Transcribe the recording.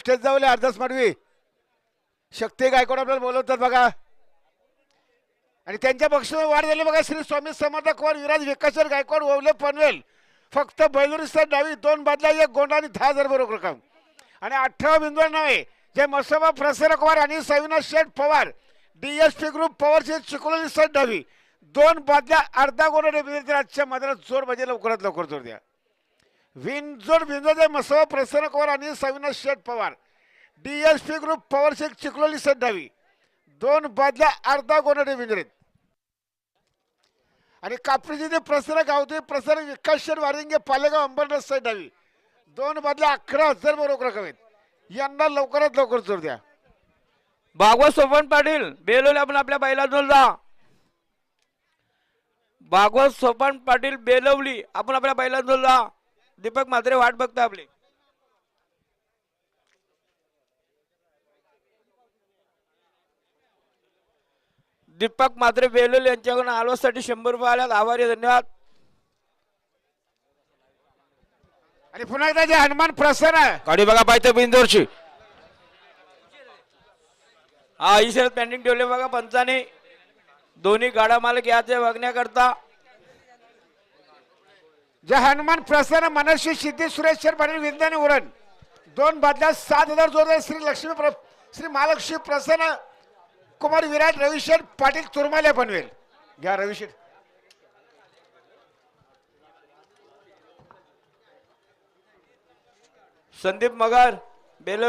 Stage जाऊले अर्धस Madvi शक्ती गायकवाड आपल्याला बोलवतात बघा. आणि त्यांच्या बक्षिसात वाढ झाली बघा. श्री स्वामी समर्थ कुमार विराज विकासर गायकवाड ओवले पनवेल फक्त बैलुरी सर डावी 2 बदला 1 गोंडा आणि 10,000 बरोबर रक्कम. आणि 18 बिंदू नव्हे जे मसोबा प्रसन्न कुमार आणि सविनाश शेठ पवार डीएसपी ग्रुप पॉवरचे चिकोली सर डावी 2 बदल्या अर्धा गोंडा आजच्या मैदानात जोर म्हणजे लवकरात लवकर जोर द्या. विनजोड बिंदू मसोबा प्रसन्न कुमार आणि सविनाश शेठ पवार डीएसपी ग्रुप पॉवरचे चिकोली सर डावी 2 बदल्या अर्धा गोंडा विंजरीत. आणि कापडीचे प्रसन्न गावते प्रसन्न विकासशेठ वारिंगे पालेगाव अंबरनाथ साईड डावी 2 बदल्या 11,000 बरोबर रक्कम आहेत. यांना लवकरात लवकर जोर द्या. भागवत सोपन पाटील बेलोली आपण आपल्या बैला जा. भागवत सोपन पाटील बेलवली आपण आपल्या बैला जा. दीपक म्हात्रे वाट बघता आपली. दीपक म्हात्रे बेलोली यांच्याकडून आलवासाठी 100 रुपये आल्यात. आभारी धन्यवाद. आणि पुन्हा एकदा जे हनुमान प्रसन्न गाडी बघा पाहिजे बिंदोरची. हा ही शर्यत पेंडिंग ठेवले बघा पंचाने. दोन्ही गाडा मालक याचे बघण्याकरता जे हनुमान प्रसन्न मनस्वी सिद्धी सुरेश पाटील विद्याने उरण 2 बदल्या 7,000 जोर द्या. श्री महालक्ष्मी प्रसन्न कुमार विराट रविशेठ पाटील तुरमाले पनवेल घ्या. रविशेठ संदीप मगर बेलवली.